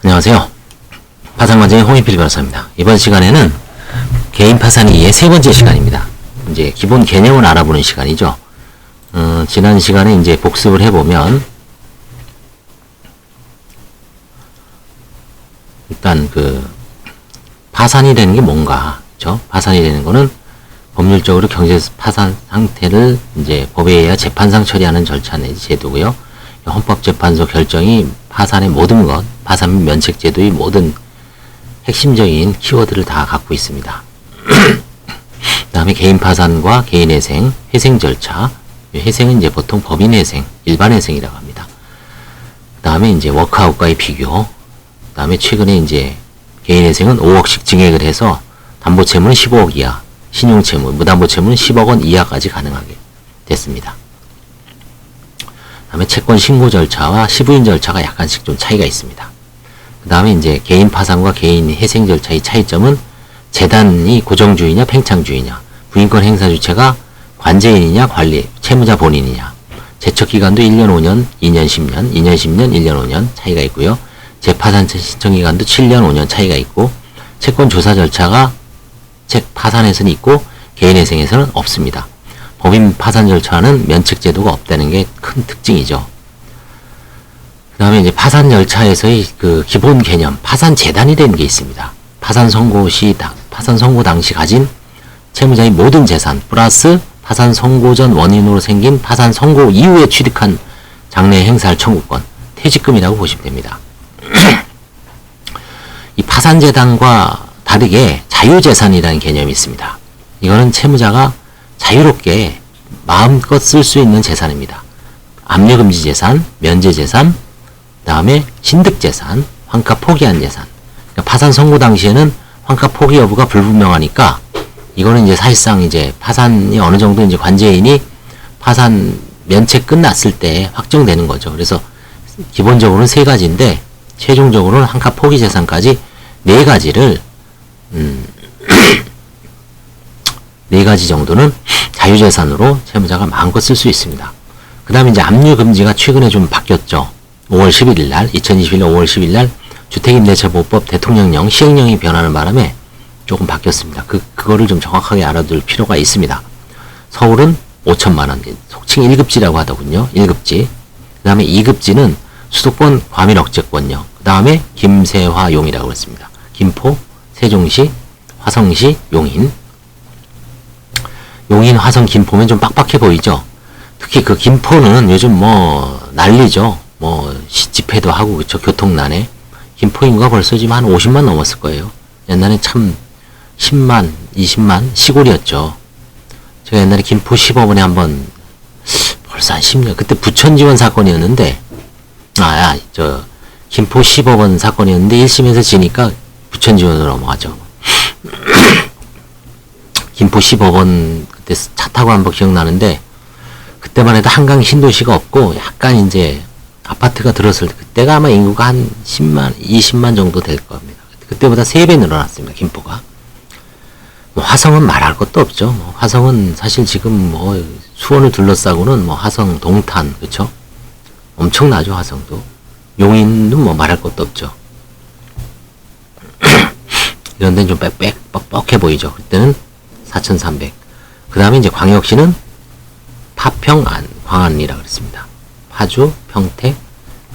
안녕하세요. 파산관장의 홍익필 변호사입니다. 이번 시간에는 개인 파산 이의 세 번째 시간입니다. 이제 기본 개념을 알아보는 시간이죠. 지난 시간에 이제 복습을 해보면 일단 파산이 되는 게 뭔가, 그죠? 파산이 되는 거는 법률적으로 경제 파산 상태를 이제 법에 의해 재판상 처리하는 절차 내지 제도고요. 헌법재판소 결정이 파산의 모든 것, 파산 및 면책제도의 모든 핵심적인 키워드를 다 갖고 있습니다. 그 다음에 개인 파산과 개인 회생, 회생 절차. 회생은 이제 보통 법인 회생, 일반 회생이라고 합니다. 그 다음에 이제 워크아웃과의 비교. 그 다음에 최근에 이제 개인 회생은 5억씩 증액을 해서 담보채무는 15억 이하, 신용채무, 무담보채무는 10억 원 이하까지 가능하게 됐습니다. 그 다음에 채권 신고 절차와 시부인 절차가 약간씩 좀 차이가 있습니다. 그 다음에 이제 개인 파산과 개인 회생 절차의 차이점은 재단이 고정주의냐 팽창주의냐, 부인권 행사 주체가 관제인이냐 관리, 채무자 본인이냐, 제척기간도 1년 5년, 2년 10년, 2년 10년, 1년 5년 차이가 있고요. 재파산 신청기간도 7년 5년 차이가 있고, 채권 조사 절차가 파산에서는 있고 개인 회생에서는 없습니다. 법인 파산 절차는 면책 제도가 없다는 게 큰 특징이죠. 그 다음에 이제 파산 절차에서의 기본 개념, 파산 재단이 되는 게 있습니다. 파산 선고 당시 가진 채무자의 모든 재산 플러스 파산 선고 전 원인으로 생긴 파산 선고 이후에 취득한 장래 행사할 청구권, 퇴직금이라고 보시면 됩니다. 이 파산 재단과 다르게 자유재산이라는 개념이 있습니다. 이거는 채무자가 자유롭게 마음껏 쓸 수 있는 재산입니다. 압류금지 재산, 면제 재산, 그 다음에 신득재산, 환가 포기한 재산. 그러니까 파산 선고 당시에는 환가 포기 여부가 불분명하니까 이거는 이제 사실상 이제 파산이 어느 정도 이제 관제인이 파산 면책 끝났을 때 확정되는 거죠. 그래서 기본적으로는 세 가지인데 최종적으로는 환가 포기 재산까지 네 가지를 네 가지 정도는 자유재산으로 채무자가 마음껏 쓸 수 있습니다. 그 다음에 이제 압류금지가 최근에 좀 바뀌었죠. 5월 11일 날, 2021년 5월 10일 날 주택임대차보호법 대통령령 시행령이 변하는 바람에 조금 바뀌었습니다. 그거를 좀 정확하게 알아둘 필요가 있습니다. 서울은 5천만 원, 속칭 1급지라고 하더군요. 1급지. 그 다음에 2급지는 수도권 과밀 억제권령. 그 다음에 김세화용이라고 했습니다. 김포, 세종시, 화성시, 용인. 용인, 화성, 김포면 좀 빡빡해 보이죠? 특히 김포는 요즘 난리죠. 집회도 하고, 그쵸? 교통난에. 김포 인구가 벌써 지금 한 50만 넘었을 거예요. 옛날에 참 10만, 20만 시골이었죠. 제가 옛날에 김포 시법원에 한번 벌써 한 10년, 그때 부천 지원 사건이었는데, 김포 시법원 사건이었는데 1심에서 지니까 부천 지원으로 넘어가죠. 김포 시법원 그때 차 타고 한번 기억나는데, 그때만 해도 한강 신도시가 없고 약간 이제 아파트가 들었을 때 그때가 아마 인구가 한 10만, 20만 정도 될 겁니다. 그때보다 3배 늘어났습니다. 김포가. 화성은 말할 것도 없죠. 화성은 사실 지금 수원을 둘러싸고는 화성, 동탄, 그쵸? 엄청나죠, 화성도. 용인은 말할 것도 없죠. 이런 데는 좀 뻑뻑해 보이죠. 그때는 4,300. 그 다음에 이제 광역시는 파평, 광안리라고 그랬습니다. 파주, 평택,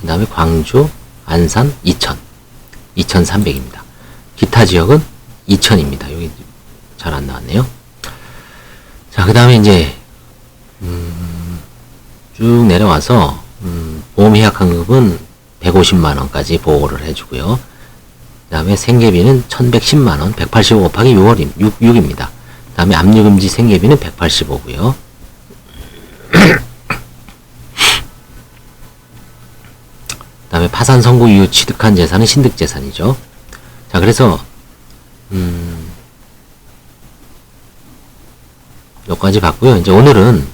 그 다음에 광주, 안산, 이천. 2,300입니다. 기타 지역은 2,000입니다. 여기 잘 안 나왔네요. 자, 그 다음에 이제, 쭉 내려와서, 보험해약환급은 150만원까지 보호를 해주고요. 그 다음에 생계비는 1110만원, 185 곱하기 6입니다. 그 다음에 압류금지 생계비는 185고요. 그 다음에 파산 선고 이후 취득한 재산은 신득재산이죠. 자, 그래서 여기까지 봤고요. 이제 오늘은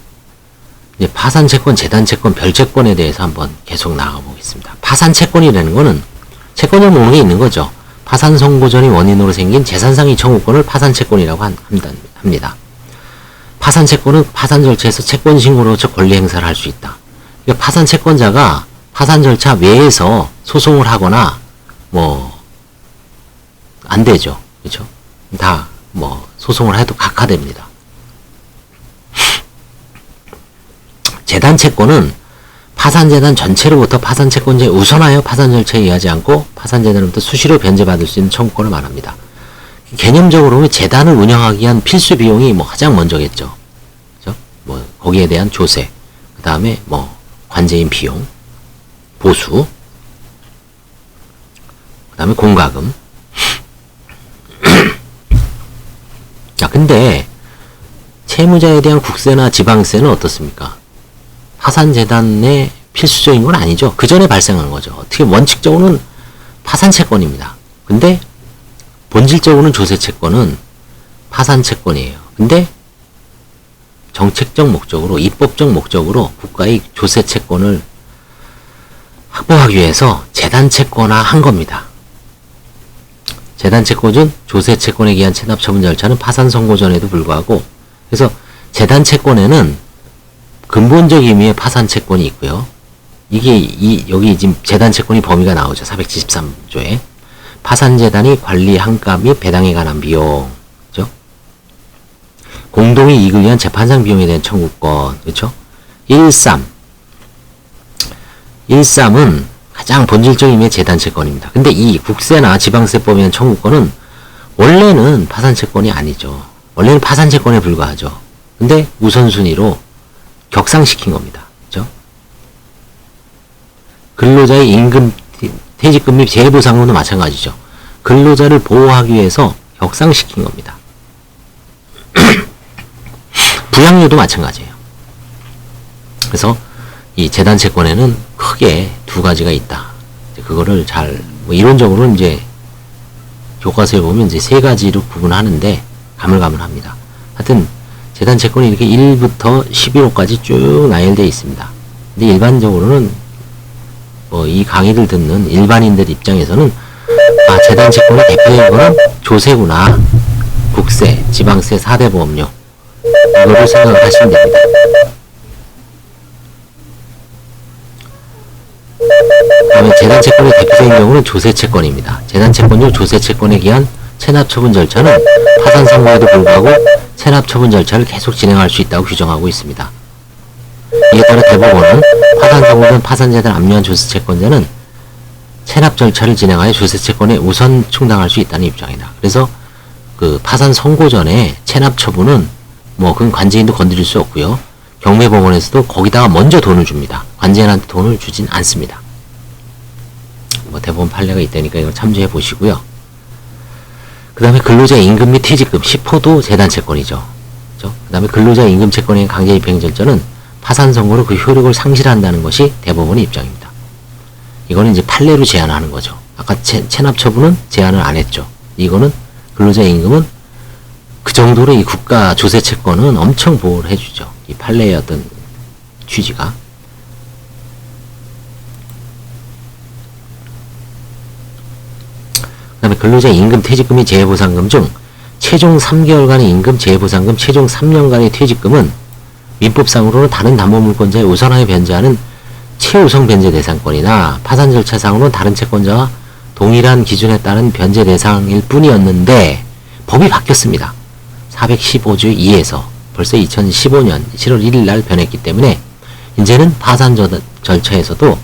이제 파산채권, 재단채권, 별채권에 대해서 한번 계속 나가 보겠습니다. 파산채권이라는 거는 채권형 목록에 있는 거죠. 파산 선고 전이 원인으로 생긴 재산상의 청구권을 파산채권이라고 합니다. 파산채권은 파산 절차에서 채권 신고로서 권리 행사를 할 수 있다. 그러니까 파산 채권자가 파산 절차 외에서 소송을 하거나 뭐 안 되죠. 그렇죠? 다 뭐 소송을 해도 각하됩니다. 재단 채권은 파산재단 전체로부터 파산채권자에 우선하여 파산 절차에 의하지 않고 파산재단으로부터 수시로 변제받을 수 있는 청구권을 말합니다. 개념적으로는 재단을 운영하기 위한 필수 비용이 뭐 가장 먼저겠죠. 그죠? 뭐 거기에 대한 조세, 그 다음에 뭐 관제인 비용, 보수, 그 다음에 공과금. 자, 근데 채무자에 대한 국세나 지방세는 어떻습니까? 파산재단의 필수적인 건 아니죠. 그 전에 발생한 거죠. 어떻게 원칙적으로는 파산채권입니다. 근데 본질적으로는 조세채권은 파산채권이에요. 근데 정책적 목적으로, 입법적 목적으로 국가의 조세채권을 확보하기 위해서 재단채권화한 겁니다. 재단채권은 조세채권에 의한 체납처분 절차는 파산 선고 전에도 불구하고, 그래서 재단채권에는 근본적 의미의 파산채권이 있고요. 이게 여기 지금 재단채권이 범위가 나오죠. 473조에. 파산재단이 관리 한가 및 배당에 관한 비용, 그죠? 공동의 이익을 위한 재판상 비용에 대한 청구권, 그렇죠? 13은 가장 본질적인 의미의 재단채권입니다. 근데 이 국세나 지방세법에 의한 청구권은 원래는 파산채권이 아니죠. 원래는 파산채권에 불과하죠. 근데 우선순위로 격상시킨 겁니다. 그죠? 근로자의 임금, 퇴직금 및 재해보상금도 마찬가지죠. 근로자를 보호하기 위해서 격상시킨 겁니다. 부양료도 마찬가지예요. 그래서 이 재단채권에는 크게 두 가지가 있다. 그거를 뭐 이론적으로는 이제 교과서에 보면 이제 세 가지로 구분하는데 가물가물합니다. 하여튼 재단채권이 이렇게 1부터 11호까지 쭉 나열되어 있습니다. 근데 일반적으로는 뭐 이 강의를 듣는 일반인들 입장에서는 재단채권의 대표적인 거는 조세구나, 국세, 지방세, 4대 보험료, 이거를 생각을 하시면 됩니다. 그다음에 재단채권의 대표적인 경우는 조세채권입니다. 재단채권용 조세채권에 의한 체납처분 절차는 파산 선고에도 불구하고 체납처분 절차를 계속 진행할 수 있다고 규정하고 있습니다. 이에 따라 대법원은 파산 선고된 파산재단 압류한 조세채권자는 체납 절차를 진행하여 조세채권에 우선 충당할 수 있다는 입장이다. 그래서 그 파산 선고 전에 체납처분은 뭐 그건 관제인도 건드릴 수 없고요. 경매법원에서도 거기다가 먼저 돈을 줍니다. 관제인한테 돈을 주진 않습니다. 뭐 대법원 판례가 있다니까 이걸 참조해 보시고요. 그 다음에 근로자 임금 및 퇴직금 10호도 재단채권이죠. 그 다음에 근로자 임금 채권의 강제 입행 절차는 파산 선고로 그 효력을 상실한다는 것이 대법원의 입장입니다. 이거는 이제 판례로 제한하는 거죠. 아까 체납처분은 제한을 안 했죠. 이거는 근로자 임금은 그 정도로 이 국가 조세 채권은 엄청 보호를 해주죠. 이 판례의 어떤 취지가. 그 다음에 근로자 임금, 퇴직금이 재해보상금 중 최종 3개월간의 임금, 재해보상금, 최종 3년간의 퇴직금은 민법상으로는 다른 담보물권자에 우선하여 변제하는 최우선 변제 대상권이나 파산 절차상으로는 다른 채권자와 동일한 기준에 따른 변제 대상일 뿐이었는데 법이 바뀌었습니다. 415조 2에서 벌써 2015년 7월 1일 날 변했기 때문에 이제는 파산 절차에서도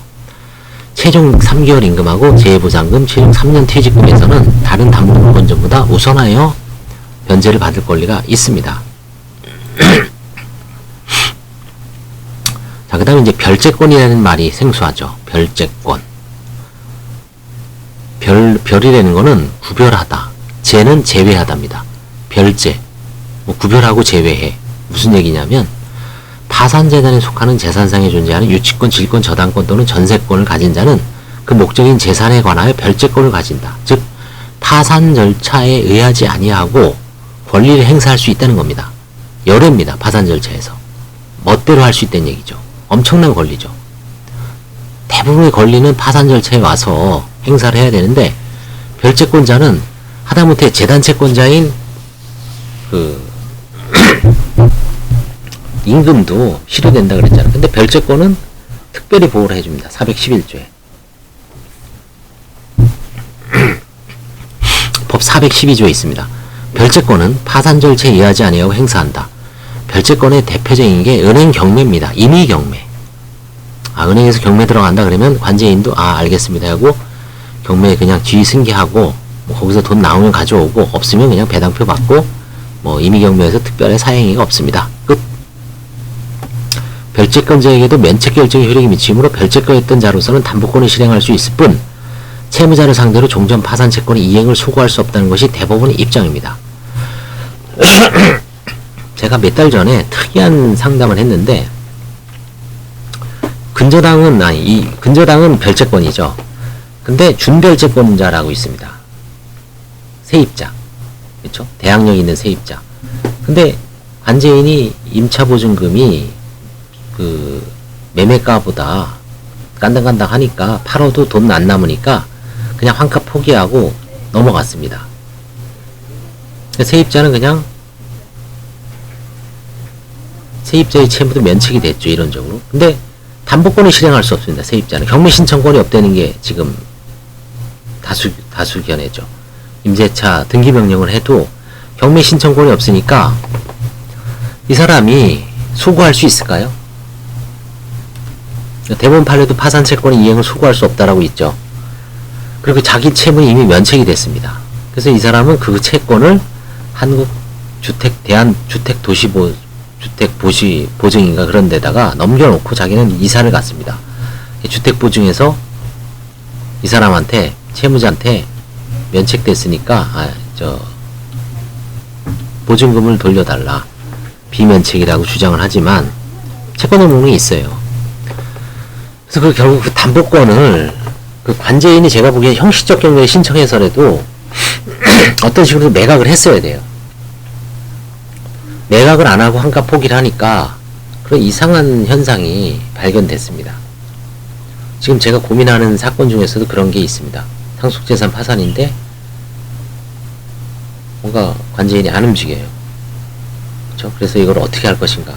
최종 3개월 임금하고 재해보상금, 최종 3년 퇴직금에서는 다른 담보물권자보다 우선하여 변제를 받을 권리가 있습니다. 자, 그 다음에 이제 별제권이라는 말이 생소하죠. 별제권. 별이라는 거는 구별하다. 제는 제외하다입니다. 별제. 뭐 구별하고 제외해. 무슨 얘기냐면 파산재단에 속하는 재산상에 존재하는 유치권, 질권, 저당권 또는 전세권을 가진 자는 그 목적인 재산에 관하여 별제권을 가진다. 즉 파산 절차에 의하지 아니하고 권리를 행사할 수 있다는 겁니다. 열애입니다. 파산 절차에서. 멋대로 할 수 있다는 얘기죠. 엄청난 권리죠. 대부분의 권리는 파산 절차에 와서 행사를 해야 되는데 별제권자는 하다못해 재단채권자인 그 임금도 실효된다 그랬잖아. 근데 별제권은 특별히 보호를 해줍니다. 411조에. 412조에 있습니다. 별채권은 파산 절차에 의하지 아니하고 행사한다. 별채권의 대표적인 게 은행 경매입니다. 임의 경매. 은행에서 경매 들어간다 그러면 관제인도 알겠습니다 하고 경매에 그냥 지휘승계하고 뭐 거기서 돈 나오면 가져오고 없으면 그냥 배당표 받고 뭐 임의 경매에서 특별히 사행위가 없습니다. 끝. 별채권자에게도 면책 결정의 효력이 미치므로 별채권했던 자로서는 담보권을 실행할 수 있을 뿐 채무자를 상대로 종전 파산 채권의 이행을 소구할 수 없다는 것이 대법원의 입장입니다. 제가 몇 달 전에 특이한 상담을 했는데 근저당은 별채권이죠. 근데 준별채권자라고 있습니다. 세입자. 그렇죠? 대항력이 있는 세입자. 근데 관제인이 임차보증금이 그 매매가보다 깐당깐당 하니까 팔아도 돈 안 남으니까 그냥 환갑 포기하고 넘어갔습니다. 세입자는 그냥 세입자의 채무도 면책이 됐죠. 이론적으로. 근데 담보권을 실행할 수 없습니다. 세입자는. 경매 신청권이 없다는 게 지금 다수견해죠. 임대차 등기명령을 해도 경매 신청권이 없으니까 이 사람이 소구할 수 있을까요? 대법원 판례도 파산채권의 이행을 소구할 수 없다라고 있죠. 그리고 자기 채무는 이미 면책이 됐습니다. 그래서 이 사람은 그 채권을 주택보증인가 그런 데다가 넘겨놓고 자기는 이사를 갔습니다. 주택보증에서 이 사람한테 채무자한테 면책됐으니까 보증금을 돌려달라 비면책이라고 주장을 하지만 채권 의무는 있어요. 그래서 결국 그 담보권을 그 관제인이 제가 보기엔 형식적 경매에 신청해서라도 어떤 식으로 매각을 했어야 돼요. 매각을 안 하고 환갑 포기를 하니까 그런 이상한 현상이 발견됐습니다. 지금 제가 고민하는 사건 중에서도 그런 게 있습니다. 상속재산 파산인데 뭔가 관제인이 안 움직여요. 그렇죠? 그래서 이걸 어떻게 할 것인가.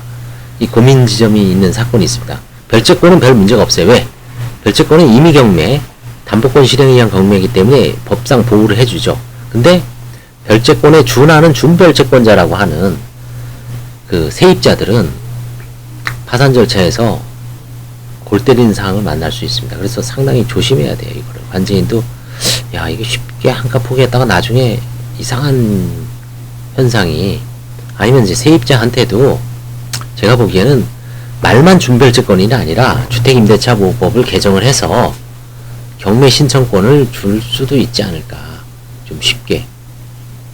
이 고민 지점이 있는 사건이 있습니다. 별채권은 별 문제가 없어요. 왜? 별채권은 임의 경매, 담보권 실행에 의한 경매이기 때문에 법상 보호를 해주죠. 근데 별채권에 준하는 준별채권자라고 하는 그 세입자들은 파산 절차에서 골 때리는 상황을 만날 수 있습니다. 그래서 상당히 조심해야 돼요. 이거를. 관제인도 이게 쉽게 한값 포기했다가 나중에 이상한 현상이 아니면 이제 세입자한테도 제가 보기에는 말만 준별채권이 아니라 주택임대차보호법을 개정을 해서 경매 신청권을 줄 수도 있지 않을까. 좀 쉽게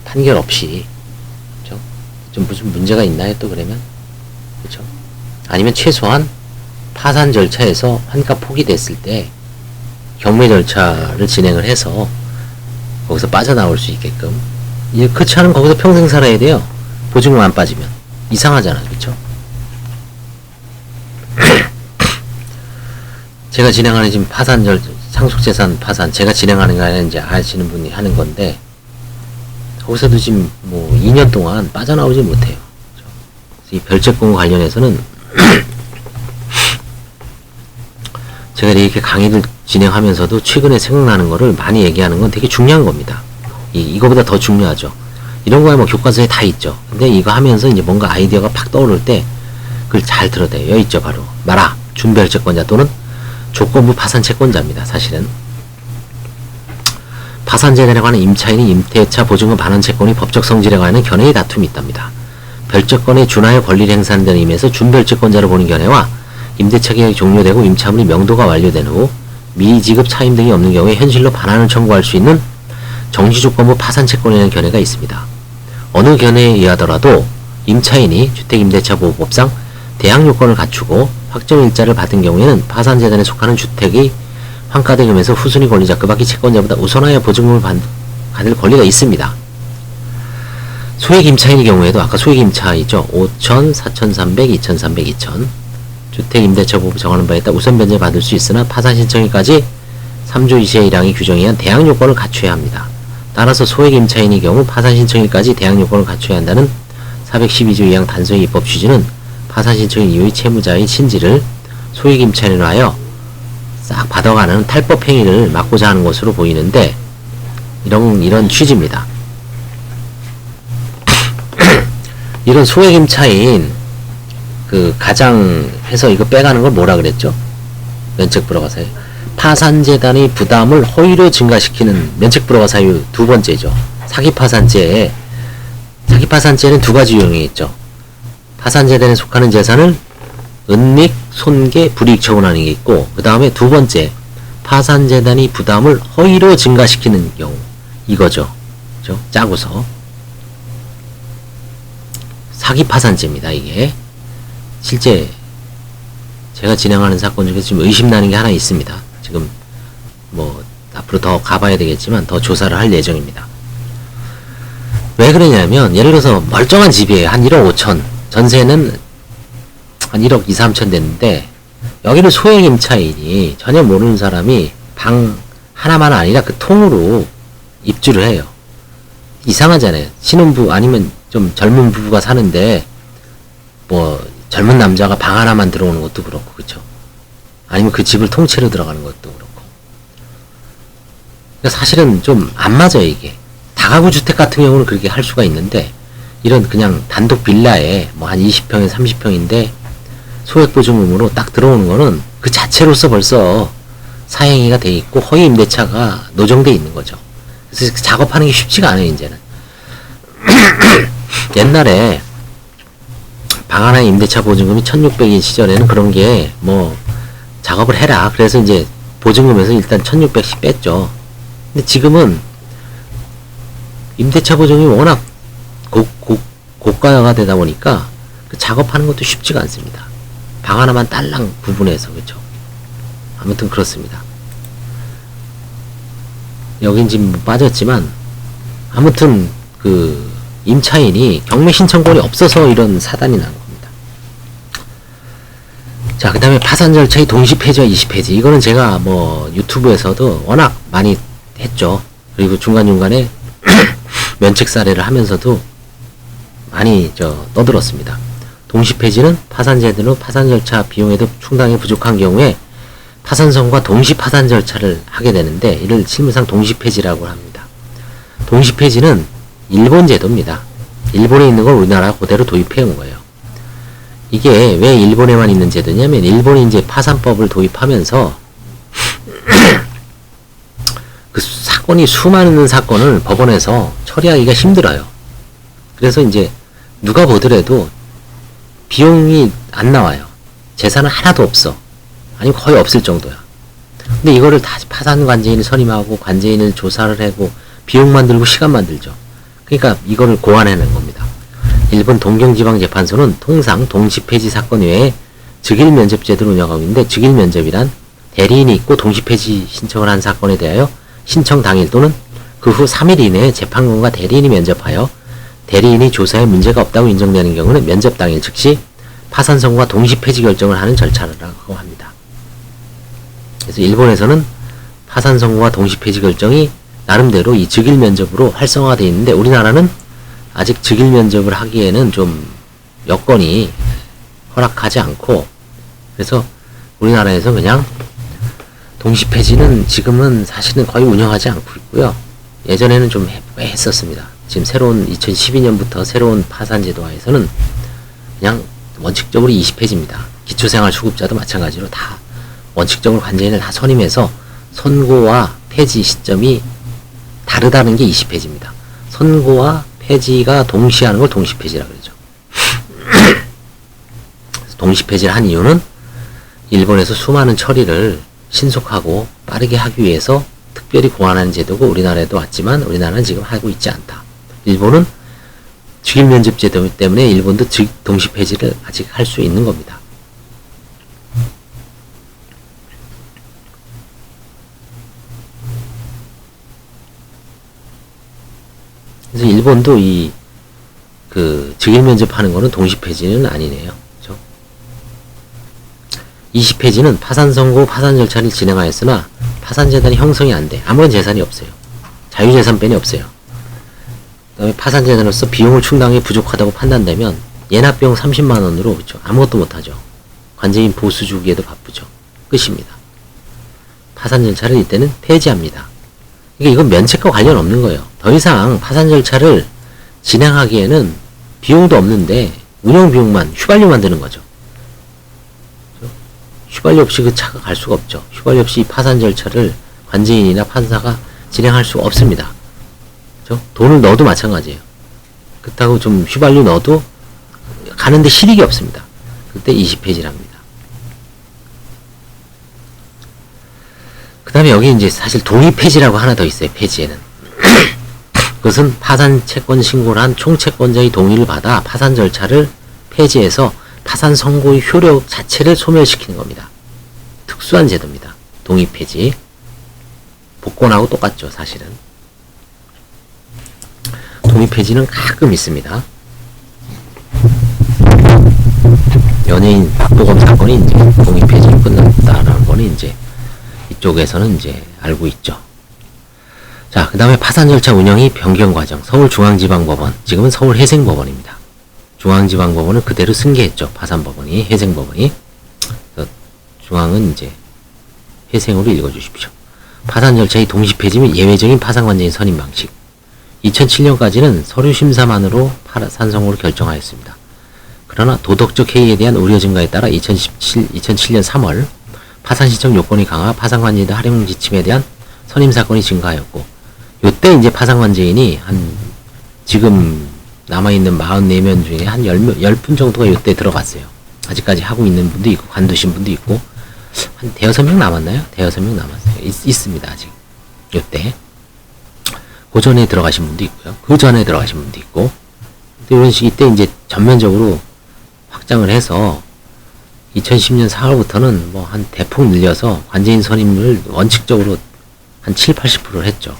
판결 없이. 그렇죠? 좀 무슨 문제가 있나요? 또 그러면 그렇죠? 아니면 최소한 파산 절차에서 환갑 포기됐을 때 경매 절차를 진행을 해서 거기서 빠져나올 수 있게끔. 그렇지 않으면 거기서 평생 살아야 돼요. 보증금 안 빠지면 이상하잖아요. 그렇죠? 제가 진행하는 지금 상속재산 파산 제가 진행하는 게 아니라 이제 아시는 분이 하는 건데 거기서도 지금 뭐 2년 동안 빠져나오지 못해요. 그렇죠? 이 별채권과 관련해서는 제가 이렇게 강의를 진행하면서도 최근에 생각나는 거를 많이 얘기하는 건 되게 중요한 겁니다. 이거보다 더 중요하죠. 이런 거야 뭐 교과서에 다 있죠. 근데 이거 하면서 이제 뭔가 아이디어가 팍 떠오를 때 그걸 잘 들어대요. 여기 있죠. 바로 준별채권자 또는 조건부 파산채권자입니다. 사실은 파산재산에 관한 임차인이 임대차 보증금 반환 채권이 법적 성질에 관한 견해의 다툼이 있답니다. 별채권에 준하여 권리를 행사하는 데는 의미에서 준별채권자로 보는 견해와 임대차 계약이 종료되고 임차물이 명도가 완료된 후 미지급 차임 등이 없는 경우에 현실로 반환을 청구할 수 있는 정지조건부 파산채권이라는 견해가 있습니다. 어느 견해에 의하더라도 임차인이 주택임대차보호법상 대항요건을 갖추고 확정일자를 받은 경우에는 파산재산에 속하는 주택이 환가되면서 후순위 권리자 그 밖의 채권자보다 우선하여 보증금을 받을 권리가 있습니다. 소액임차인의 경우에도 아까 소액임차이죠. 5천, 4,300, 2,300, 2,000 주택임대차보호법 정하는 바에 따라 우선 변제를 받을 수 있으나 파산 신청일까지 3조 2시의 1항의 규정에 의한 대항요건을 갖춰야 합니다. 따라서 소액임차인의 경우 파산 신청일까지 대항요건을 갖춰야 한다는 412조 2항 단서의 입법 취지는 파산 신청일 이후의 채무자의 신지를 소액임차인으로 하여 싹 받아가는 탈법 행위를 막고자 하는 것으로 보이는데 이런 취지입니다. 이런 소액 임차인 그 가장 해서 이거 빼가는 걸 뭐라 그랬죠? 면책 불허가 사유. 파산재단의 부담을 허위로 증가시키는 면책 불허가 사유 두 번째죠. 사기 파산죄는 두 가지 유형이 있죠. 파산재단에 속하는 재산을 은닉, 손괴, 불이익 처분하는 게 있고, 그 다음에 두 번째, 파산재단이 부담을 허위로 증가시키는 경우. 이거죠. 그죠? 짜고서. 사기 파산죄입니다, 이게. 실제, 제가 진행하는 사건 중에 지금 의심나는 게 하나 있습니다. 지금, 앞으로 더 가봐야 되겠지만, 더 조사를 할 예정입니다. 왜 그러냐면, 예를 들어서 멀쩡한 집이에요. 한 1억 5천. 전세는 한 1억 2, 3천 됐는데, 여기는 소액 임차인이 전혀 모르는 사람이 방 하나만 아니라 그 통으로 입주를 해요. 이상하잖아요. 신혼부 아니면 좀 젊은 부부가 사는데, 젊은 남자가 방 하나만 들어오는 것도 그렇고, 그쵸? 아니면 그 집을 통째로 들어가는 것도 그렇고. 그러니까 사실은 좀 안 맞아요, 이게. 다가구 주택 같은 경우는 그렇게 할 수가 있는데, 이런 그냥 단독 빌라에 한 20평에 30평인데, 소액보증금으로 딱 들어오는 거는 그 자체로서 벌써 사행위가 돼 있고, 허위 임대차가 노정돼 있는 거죠. 그래서 작업하는 게 쉽지가 않아요, 이제는. 옛날에, 방 하나에 임대차 보증금이 1600인 시절에는 그런 게 작업을 해라. 그래서 이제 보증금에서 일단 1600씩 뺐죠. 근데 지금은 임대차 보증금이 워낙 고가가 되다 보니까 그 작업하는 것도 쉽지가 않습니다. 방 하나만 딸랑 구분해서, 그렇죠? 아무튼 그렇습니다. 여긴 지금 빠졌지만, 아무튼 그 임차인이 경매 신청권이 없어서 이런 사단이 난 겁니다. 자, 그 다음에 파산 절차의 동시 폐지와 이시 폐지. 이거는 제가 유튜브에서도 워낙 많이 했죠. 그리고 중간중간에 면책 사례를 하면서도 많이 떠들었습니다. 동시 폐지는 파산재단으로 파산 절차 비용에도 충당이 부족한 경우에 파산선과 동시 파산 절차를 하게 되는데, 이를 실무상 동시 폐지라고 합니다. 동시 폐지는 일본 제도입니다. 일본에 있는 걸 우리나라 그대로 도입해 온 거예요. 이게 왜 일본에만 있는 제도냐면, 일본이 이제 파산법을 도입하면서 그 사건이 수많은 사건을 법원에서 처리하기가 힘들어요. 그래서 이제 누가 보더라도 비용이 안 나와요. 재산은 하나도 없어. 아니면 거의 없을 정도야. 근데 이거를 다시 파산 관제인을 선임하고 관제인을 조사를 하고 비용만 들고 시간만 들죠. 그러니까 이거를 고안해낸 겁니다. 일본 동경지방재판소는 통상 동시폐지 사건 외에 즉일면접제도를 운영하고 있는데, 즉일면접이란 대리인이 있고 동시폐지 신청을 한 사건에 대하여 신청 당일 또는 그 후 3일 이내에 재판관과 대리인이 면접하여 대리인이 조사에 문제가 없다고 인정되는 경우는 면접 당일 즉시 파산 선고와 동시 폐지 결정을 하는 절차라고 합니다. 그래서 일본에서는 파산 선고와 동시 폐지 결정이 나름대로 이 즉일 면접으로 활성화되어 있는데, 우리나라는 아직 즉일 면접을 하기에는 좀 여건이 허락하지 않고, 그래서 우리나라에서 그냥 동시 폐지는 지금은 사실은 거의 운영하지 않고 있고요. 예전에는 좀 했었습니다. 지금 새로운 2012년부터 새로운 파산제도화에서는 그냥 원칙적으로 20폐지입니다. 기초생활수급자도 마찬가지로 다 원칙적으로 관제인을 다 선임해서 선고와 폐지 시점이 다르다는 게 20폐지입니다. 선고와 폐지가 동시하는 걸 동시폐지라고 그러죠. 동시폐지를 한 이유는 일본에서 수많은 처리를 신속하고 빠르게 하기 위해서 특별히 고안한 제도고, 우리나라에도 왔지만 우리나라는 지금 하고 있지 않다. 일본은 즉일면접 제도 때문에 일본도 동시폐지를 아직 할 수 있는 겁니다. 그래서 일본도 즉일면접 하는 거는 동시폐지는 아니네요. 그렇죠? 이시폐지는 파산 선고, 파산 절차를 진행하였으나 파산재단이 형성이 안 돼. 아무런 재산이 없어요. 자유재산권이 없어요. 그 다음에 파산재단으로서 비용을 충당이 부족하다고 판단되면 예납비용 30만원으로, 그렇죠, 아무것도 못하죠. 관제인 보수 주기에도 바쁘죠. 끝입니다. 파산 절차를 이때는 폐지합니다. 이건 면책과 관련 없는 거예요. 더 이상 파산 절차를 진행하기에는 비용도 없는데 운영 비용만 휘발유만 드는 거죠. 휘발유 없이 그 차가 갈 수가 없죠. 휘발유 없이 파산 절차를 관제인이나 판사가 진행할 수 없습니다. 그렇죠? 돈을 넣어도 마찬가지예요. 그렇다고 좀 휘발유 넣어도 가는데 실익이 없습니다. 그때 20페이지랍니다. 그 다음에 여기 이제 사실 동의 폐지라고 하나 더 있어요. 폐지에는. 그것은 파산 채권 신고를 한 총채권자의 동의를 받아 파산 절차를 폐지해서 파산 선고의 효력 자체를 소멸시키는 겁니다. 특수한 제도입니다. 동의 폐지. 복권하고 똑같죠, 사실은. 동의 폐지는 가끔 있습니다. 연예인 박보검 사건이 이제 동의 폐지로 끝났다라는 거는 이제 이쪽에서는 이제 알고 있죠. 자, 그 다음에 파산 절차 운영이 변경 과정. 서울중앙지방법원, 지금은 서울회생법원입니다. 중앙지방법원은 그대로 승계했죠. 파산법원이, 회생법원이. 중앙은 이제 회생으로 읽어주십시오. 파산 절차의 동시 폐지 및 예외적인 파산관제인 선임 방식. 2007년까지는 서류심사만으로 파산 선고를 결정하였습니다. 그러나 도덕적 해이에 대한 우려 증가에 따라 2007년 3월 파산 신청 요건이 강화 파산관제인 활용 지침에 대한 선임 사건이 증가하였고, 요때 이제 파산관제인이 지금 남아있는 44명 중에 한 10분 정도가 요때 들어갔어요. 아직까지 하고 있는 분도 있고, 관두신 분도 있고, 한 대여섯 명 남았나요? 대여섯 명 남았어요. 있습니다, 아직. 요때. 그 전에 들어가신 분도 있고요. 그 전에 들어가신 분도 있고. 이런 식이 이때 이제 전면적으로 확장을 해서 2010년 4월부터는 뭐 한 대폭 늘려서 관제인 선임을 원칙적으로 한 70-80%를 했죠.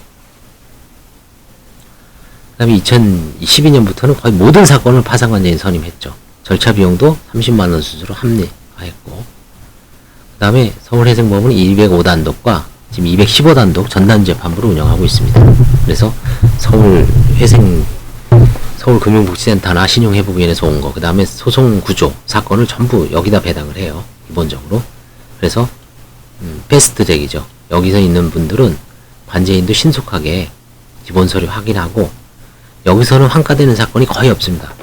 그 다음에 2012년부터는 거의 모든 사건을 파산관제인 선임했죠. 절차 비용도 30만원 수준으로 합리화했고, 그 다음에 서울회생법원은 205단독과 지금 215단독 전담 재판부를 운영하고 있습니다. 그래서 서울금융복지센터나 신용회복위원회에서 온 거, 그 다음에 소송구조 사건을 전부 여기다 배당을 해요. 기본적으로. 그래서 패스트트랙이죠. 여기서 있는 분들은 관제인도 신속하게 기본 서류 확인하고, 여기서는 환가되는 사건이 거의 없습니다.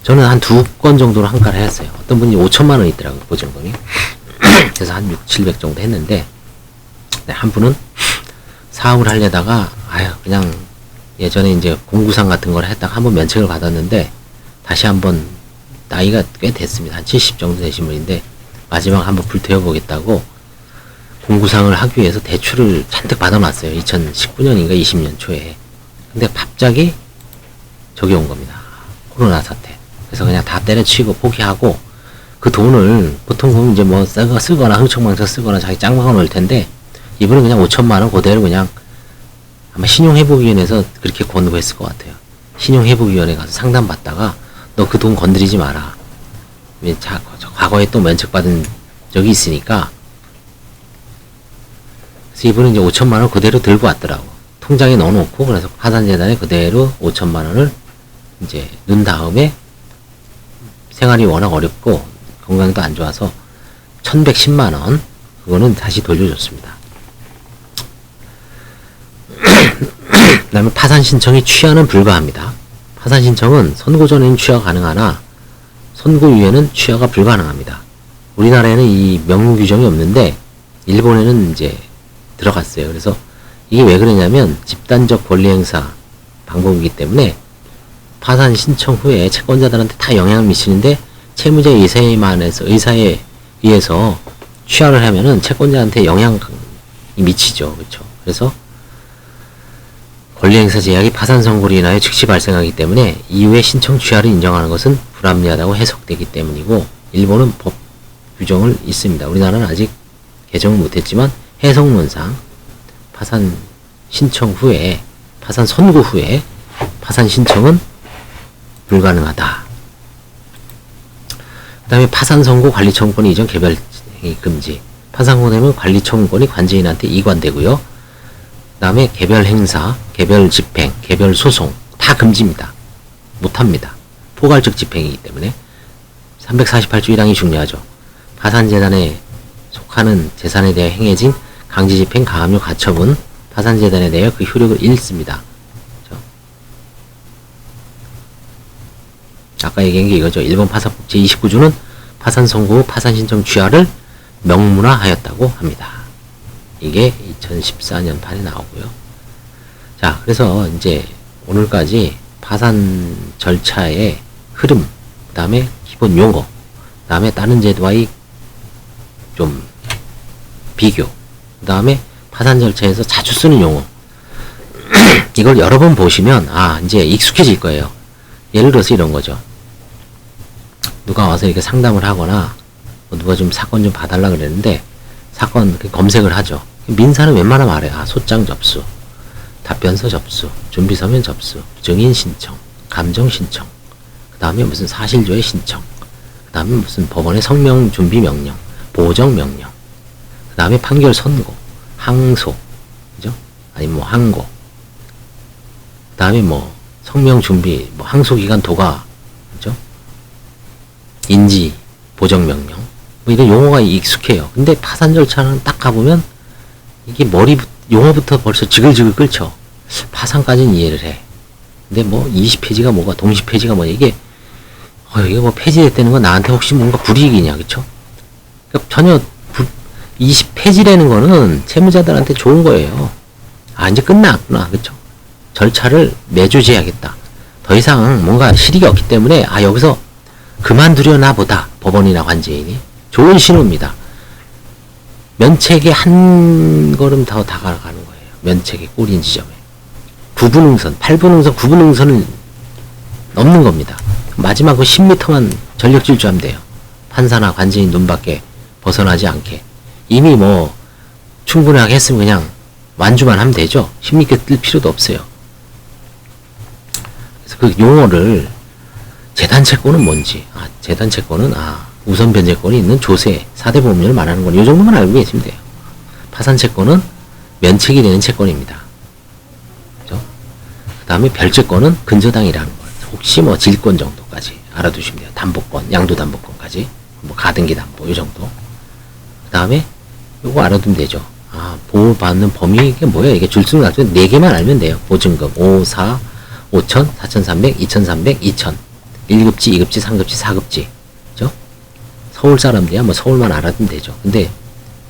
저는 한 2건 정도로 환가를 했어요. 어떤 분이 5천만원 있더라고요, 보증금이. 그래서 한 600-700 정도 했는데, 한 분은 사업을 하려다가, 그냥 예전에 이제 공구상 같은 걸 했다가 한번 면책을 받았는데, 다시 한번 나이가 꽤 됐습니다. 한 70 정도 되신 분인데, 마지막 한번 불태워보겠다고 공구상을 하기 위해서 대출을 잔뜩 받아놨어요. 2019년인가 20년 초에. 근데 갑자기 저기 온 겁니다. 코로나 사태. 그래서 그냥 다 때려치고 포기하고, 그 돈을 보통 보면 이제 뭐 쓰거나 흥청망청 쓰거나 자기 짱박아 놓을 텐데, 이분은 그냥 5천만원 그대로 그냥 아마 신용회복위원회에서 그렇게 권고했을 것 같아요. 신용회복위원회 가서 상담받다가 너 그 돈 건드리지 마라. 과거에 또 면책받은 적이 있으니까. 그래서 이분은 이제 5천만원 그대로 들고 왔더라고. 통장에 넣어놓고, 그래서 파산재단에 그대로 5천만원을 이제 넣은 다음에, 생활이 워낙 어렵고 건강도 안 좋아서 1110만원 그거는 다시 돌려줬습니다. 그 다음에 파산 신청이 취하는 불가합니다. 파산 신청은 선고 전에는 취하 가능하나 선고 이후에는 취하가 불가능합니다. 우리나라에는 이 명문 규정이 없는데 일본에는 이제 들어갔어요. 그래서 이게 왜 그러냐면 집단적 권리 행사 방법이기 때문에 파산 신청 후에 채권자들한테 다 영향을 미치는데, 채무자 의사에 의해서 취하를 하면은 채권자한테 영향이 미치죠. 그렇죠? 그래서 권리행사 제약이 파산 선고로 인하여 즉시 발생하기 때문에 이후에 신청 취하를 인정하는 것은 불합리하다고 해석되기 때문이고, 일본은 법 규정을 있습니다. 우리나라는 아직 개정을 못했지만 해석론상 파산 신청 후에, 파산 선고 후에 파산 신청은 불가능하다. 그 다음에 파산 선고 관리 청구권이 이전 개별 금지. 파산 선고되면 관리 청구권이 관제인한테 이관되고요. 그 다음에 개별 행사, 개별 집행, 개별 소송 다 금지입니다. 못합니다. 포괄적 집행이기 때문에. 348조 1항이 중요하죠. 파산재단에 속하는 재산에 대해 행해진 강제집행, 가압류, 가처분, 파산재단에 대해 그 효력을 잃습니다. 아까 얘기한 게 이거죠. 일본 파산법 제29조는 파산 선고 후 파산 신청 취하를 명문화하였다고 합니다. 이게 2014년 판에 나오고요. 자, 그래서 이제 오늘까지 파산 절차의 흐름, 그 다음에 기본 용어, 그 다음에 다른 제도와의 좀 비교, 그 다음에 파산 절차에서 자주 쓰는 용어, 이걸 여러 번 보시면 이제 익숙해질 거예요. 예를 들어서 이런 거죠. 누가 와서 이렇게 상담을 하거나 누가 좀 사건 좀 봐달라 그랬는데 사건 검색을 하죠. 민사는 웬만하면 알아요. 소장 접수, 답변서 접수, 준비서면 접수, 증인 신청, 감정 신청, 그 다음에 무슨 사실조회 신청, 그 다음에 무슨 법원의 성명 준비 명령, 보정 명령, 그 다음에 판결 선고, 항소, 그죠? 아니면 뭐 항고, 그 다음에 뭐 성명 준비, 뭐 항소 기간 도가, 그죠? 인지, 보정 명령, 뭐 이런 용어가 익숙해요. 근데 파산 절차는 딱 가보면 이게 용어부터 벌써 지글지글 끓죠. 파산까지는 이해를 해. 근데 뭐 20페이지가 뭐가, 동시페이지가 뭐냐, 이게 뭐 폐지됐다는 건 나한테 혹시 뭔가 불이익이냐, 그쵸? 그러니까 전혀 20페이지라는 거는 채무자들한테 좋은 거예요. 이제 끝났구나, 그쵸? 절차를 내주제하겠다. 더 이상 뭔가 실익이 없기 때문에 여기서 그만두려나 보다, 법원이나 관제인이. 좋은 신호입니다. 면책의 한 걸음 더 다가가는 거예요. 면책의 꼬린 지점에. 9분응선, 8분응선, 9분응선을 넘는 겁니다. 마지막 그 10m만 전력 질주하면 돼요. 판사나 관제인 눈밖에 벗어나지 않게. 이미 뭐 충분하게 했으면 그냥 완주만 하면 되죠. 10m 뜰 필요도 없어요. 그래서 그 용어를 재단채권은 뭔지, 재단채권은 우선 변제권이 있는 조세, 4대 보험료를 말하는 건 이 정도만 알고 계시면 돼요. 파산채권은 면책이 되는 채권입니다. 그죠? 그 다음에 별채권은 근저당이라는 거. 혹시 뭐 질권 정도까지 알아두시면 돼요. 담보권, 양도담보권까지. 뭐 가등기 담보, 이 정도. 그 다음에 요거 알아두면 되죠. 보호받는 범위, 이게 뭐야? 이게 줄수를 가지고 4개만 알면 돼요. 보증금, 5, 4, 5천, 4,300, 2,300, 2천. 1급지, 2급지, 3급지, 4급지. 그죠? 서울 사람들이야 뭐 서울만 알아두면 되죠. 근데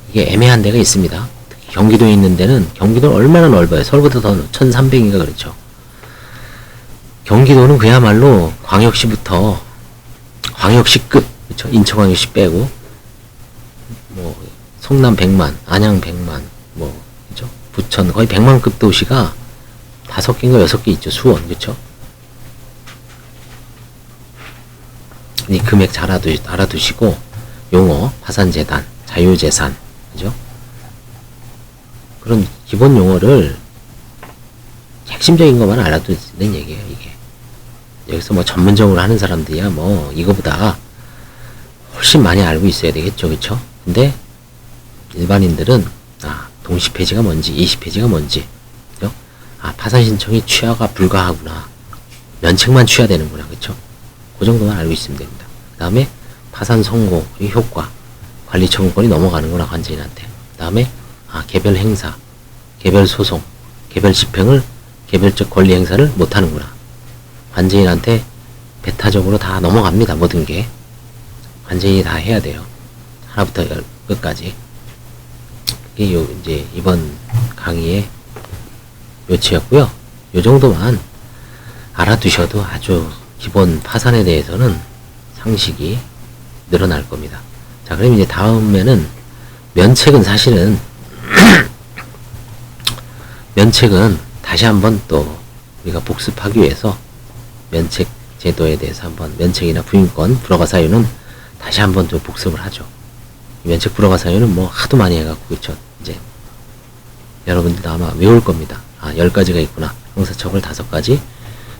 이게 애매한 데가 있습니다. 특히 경기도에 있는 데는, 경기도는 얼마나 넓어요. 서울보다 더 1,300인가 그렇죠. 경기도는 그야말로 광역시부터 광역시급, 그렇죠? 인천광역시 빼고 뭐 성남 100만, 안양 100만, 뭐 그죠? 부천 거의 100만급 도시가 5개인가 6개 있죠. 수원, 그렇죠? 이 금액 잘 알아두시고, 용어, 파산재단, 자유재산, 그죠? 그런 기본 용어를 핵심적인 것만 알아두는 얘기예요, 이게. 여기서 뭐 전문적으로 하는 사람들이야 뭐 이거보다 훨씬 많이 알고 있어야 되겠죠, 그쵸? 근데 일반인들은 동시페이지가 뭔지, 20페이지가 뭔지, 그죠? 파산 신청이 취하가 불가하구나, 면책만 취하되는구나, 그쵸? 그 정도만 알고 있으면 됩니다. 그 다음에 파산 선고의 효과, 관리 청구권이 넘어가는구나, 관제인한테. 그 다음에 개별 행사, 개별 소송, 개별 집행을, 개별적 권리 행사를 못하는구나. 관제인한테 배타적으로 다 넘어갑니다. 모든 게 관제인이 다 해야 돼요. 하나부터 끝까지. 이게 이제 이번 강의의 요치였고요. 요 정도만 알아두셔도 아주 기본 파산에 대해서는 상식이 늘어날 겁니다. 자, 그럼 이제 다음에는 면책은 사실은 면책은 다시 한번 또 우리가 복습하기 위해서 면책 제도에 대해서 한번, 면책이나 부인권, 불허가 사유는 다시 한번 또 복습을 하죠. 면책 불허가 사유는 뭐 하도 많이 해갖고, 그쵸? 이제 여러분들도 아마 외울 겁니다. 10가지가 있구나. 형사처벌 5가지,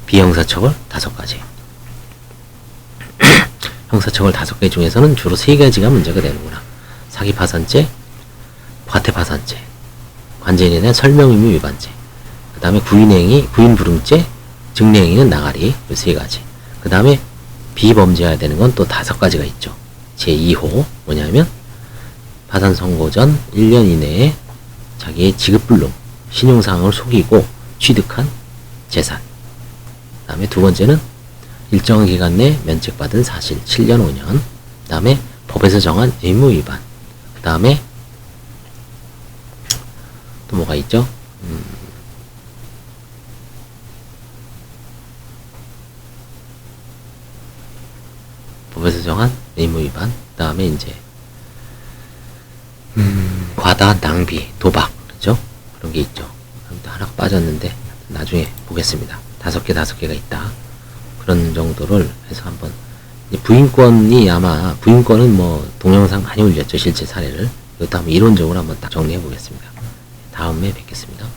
비형사처벌 5가지. 형사처벌 5개 중에서는 주로 3가지가 문제가 되는구나. 사기파산죄, 과태파산죄, 관제인에 대한 설명의무 위반죄, 그 다음에 구인불응죄, 증례행위는 나가리, 이 3가지. 그 다음에 비범죄해야 되는 건 또 5가지가 있죠. 제2호, 뭐냐면 파산 선고 전 1년 이내에 자기의 지급불능, 신용상황을 속이고 취득한 재산. 그 다음에 2번째는 일정한 기간 내 면책받은 사실 7년 5년. 그 다음에 법에서 정한 의무 위반. 그 다음에 또 뭐가 있죠? 법에서 정한 의무 위반. 그 다음에 이제 과다한 낭비, 도박, 그죠? 그런 게 있죠. 하나가 빠졌는데 나중에 보겠습니다. 5개가 있다. 그런 정도를 해서 한번 부인권이 아마 부인권은 뭐 동영상 많이 올렸죠. 실제 사례를. 이것도 한번 이론적으로 한번 딱 정리해 보겠습니다. 다음에 뵙겠습니다.